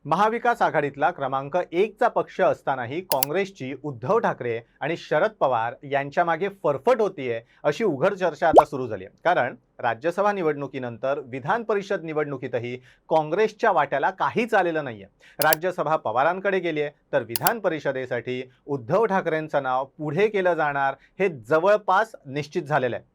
महाविकास आघाडीतला क्रमांक 1चा पक्ष असतानाही काँग्रेसची उद्धव ठाकरे आणि शरद पवार यांच्या मागे फरफट होतीये अशी उघड चर्चा आता सुरू झाली आहे। कारण राज्यसभा निवडणुकीनंतर विधान परिषद निवडणुकीतही काँग्रेसच्या वाट्याला काहीच आलेलं नाहीये। राज्यसभा पवारांकडे गेली आहे, तर विधान परिषदेसाठी उद्धव ठाकरेंचं नाव पुढे केलं जाणार हे जवळपास निश्चित झालेलं आहे।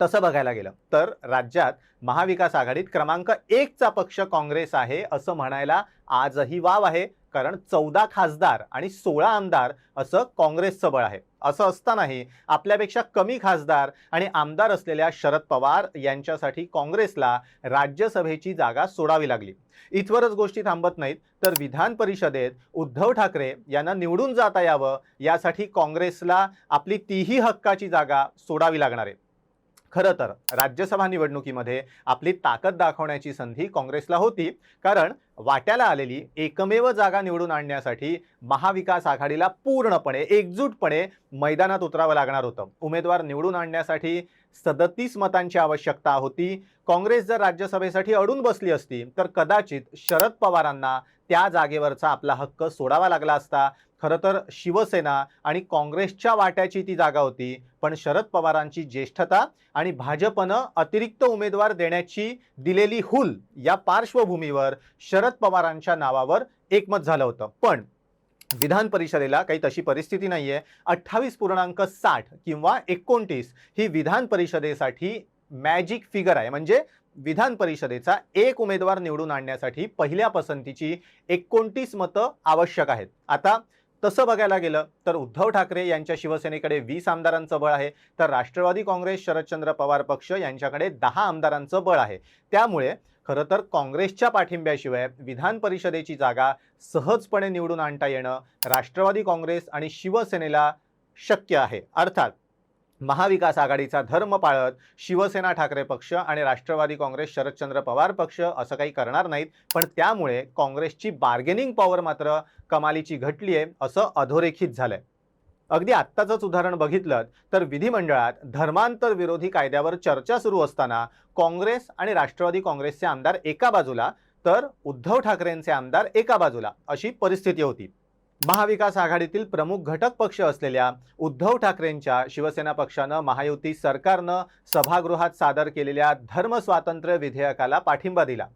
तसं बघायला गेलं तर राज्यात महाविकास आघाडीत क्रमांक 1चा पक्ष काँग्रेस आहे असं म्हणायला आजही वाव आहे। कारण 14 खासदार आणि 16 आमदार असं काँग्रेसचं बळ आहे। असं असतानाही आपल्यापेक्षा कमी खासदार आणि आमदार असलेल्या शरद पवार यांच्यासाठी काँग्रेसला राज्यसभेची जागा सोडावी लागली। इथवरच गोष्टी थांबत नाहीत, तर विधान परिषदेत उद्धव ठाकरे यांना निवडून जाता यावं यासाठी काँग्रेसला आपली तीही हक्काची जागा सोडावी लागणार आहे। खरं तर राज्यसभा निवडणुकीमध्ये आपली ताकद दाखवण्याची संधी काँग्रेसला होती, कारण वाट्याला आलेली एकमेव जागा निवडून आणण्यासाठी महाविकास आघाडीला पूर्णपणे एकजूटपणे मैदानात उतरावं लागणार होतं। उमेदवार निवडून आणण्यासाठी 37 मतांची आवश्यकता होती। काँग्रेस जर राज्यसभेसाठी अडून बसली असती तर कदाचित शरद पवारांना त्या जागेवरचा आपला हक्क सोडावा लागला असता। खरं तर शिवसेना आणि काँग्रेसच्या वाट्याची ती जागा होती, पण शरद पवारांची ज्येष्ठता आणि भाजपनं अतिरिक्त उमेदवार देण्याची दिलेली हुल या पार्श्वभूमीवर शरद पवारांच्या नावावर एकमत झालं होतं। पण विधान परिषदेला काही तशी परिस्थिती नाहीये। 28.60 किंवा 29 ही विधान परिषदेसाठी मॅजिक फिगर आहे। म्हणजे विधान परिषदेचा एक उमेदवार निवडून आणण्यासाठी पहिल्या पसंतीची 29 मतं आवश्यक आहेत। आता तसं बघायला गेलं तर उद्धव ठाकरे यांच्या शिवसेनेकडे 20 आमदारांचं बळ आहे, तर राष्ट्रवादी काँग्रेस शरदचंद्र पवार पक्ष यांच्याकडे 10 आमदारांचं बळ आहे। त्यामुळे खरं तर काँग्रेसच्या पाठिंब्याशिवाय विधान परिषदेची जागा सहजपणे निवडून आणता येणं राष्ट्रवादी काँग्रेस आणि शिवसेनेला शक्य आहे। अर्थात महाविकास आघाडीचा धर्म पाळत शिवसेना ठाकरे पक्ष आणि राष्ट्रवादी काँग्रेस शरदचंद्र पवार पक्ष असं काही करणार नाहीत, पण त्यामुळे काँग्रेसची बार्गेनिंग पॉवर मात्र कमालीची घटली आहे असं अधोरेखित झालंय। अगदी आत्ताचंच उदाहरण बघितलं तर विधिमंडळात धर्मांतर विरोधी कायद्यावर चर्चा सुरू असताना काँग्रेस आणि राष्ट्रवादी काँग्रेसचे आमदार एका बाजूला तर उद्धव ठाकरेंचे आमदार एका बाजूला अशी परिस्थिती होती। महाविकास आघाडीतील प्रमुख घटक पक्ष असलेल्या उद्धव ठाकरेंच्या शिवसेना पक्षानं महायुती सरकारनं सभागृहात सादर केलेल्या धर्म स्वातंत्र्य विधेयकाला पाठिंबा दिला।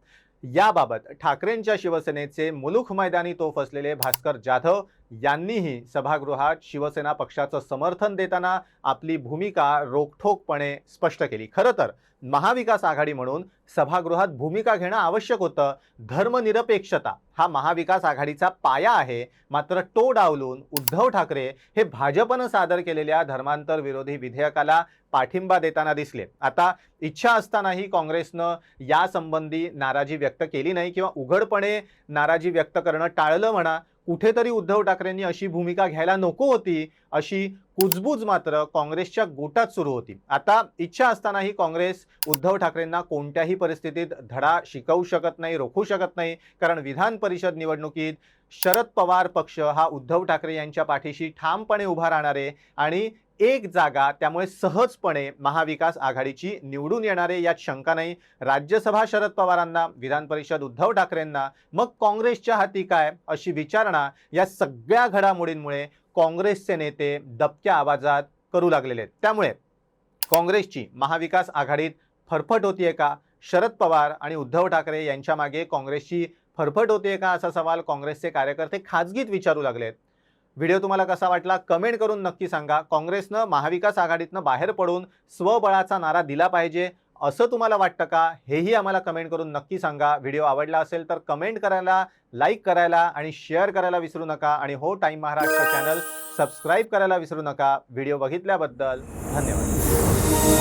याबाबत ठाकरेंच्या शिवसेनेचे मुलूख मैदानी तोफ असलेले भास्कर जाधव यांनीही सभागृहात शिवसेना पक्षाचं समर्थन देताना आपली भूमिका रोखठोकपणे स्पष्ट केली। खरं तर महाविकास आघाडी म्हणून सभागृहात भूमिका घेणं आवश्यक होतं। धर्मनिरपेक्षता हा महाविकास आघाडीचा पाया आहे, मात्र तो डावलून उद्धव ठाकरे हे भाजपनं सादर केलेल्या धर्मांतर विरोधी विधेयकाला पाठिंबा देताना दिसले। आता इच्छा असतानाही काँग्रेसनं यासंबंधी नाराजी व्यक्त केली नाही किंवा उघडपणे नाराजी व्यक्त करणं टाळलं म्हणा। कुठेतरी उद्धव ठाकरेंनी अशी भूमिका घ्यायला नको होती अशी कुजबूज मात्र काँग्रेसच्या गोटात सुरू होती। आता इच्छा असतानाही काँग्रेस उद्धव ठाकरेंना कोणत्याही परिस्थितीत धडा शिकवू शकत नाही, रोखू शकत नाही, कारण विधान परिषद निवडणुकीत शरद पवार पक्ष हा उद्धव ठाकरे यांच्या पाठीशी ठामपणे उभा राहणार आहे आणि एक जागा त्यामुळे सहजपणे महाविकास आघाडीची निवडून येणारे यात शंका नाही। राज्यसभा शरद पवारांना, विधान परिषद उद्धव ठाकरेंना, मग काँग्रेसच्या हाती काय अशी विचारणा या सगळ्या घडामोडींमुळे काँग्रेसचे नेते दबक्या आवाजात करू लागलेले आहेत। त्यामुळे काँग्रेसची महाविकास आघाडीत फरफट होतीये का? शरद पवार आणि उद्धव ठाकरे यांच्या मागे काँग्रेसची फरफट होतीये का असा सवाल काँग्रेसचे कार्यकर्ते खाजगीत विचारू लागलेत। व्हिडिओ तुम्हाला कसा वाटला कमेंट करून नक्की सांगा। काँग्रेसनं महाविकास आघाडीतनं बाहेर पडून स्वबळाचा नारा दिला पाहिजे असं तुम्हाला वाटतं का? हेही आम्हाला कमेंट करून नक्की सांगा। व्हिडिओ आवडला असेल तर कमेंट करायला, लाईक करायला आणि शेअर करायला विसरू नका आणि हो टाइम महाराष्ट्र चॅनल सबस्क्राईब करायला विसरू नका। व्हिडिओ बघितल्याबद्दल धन्यवाद।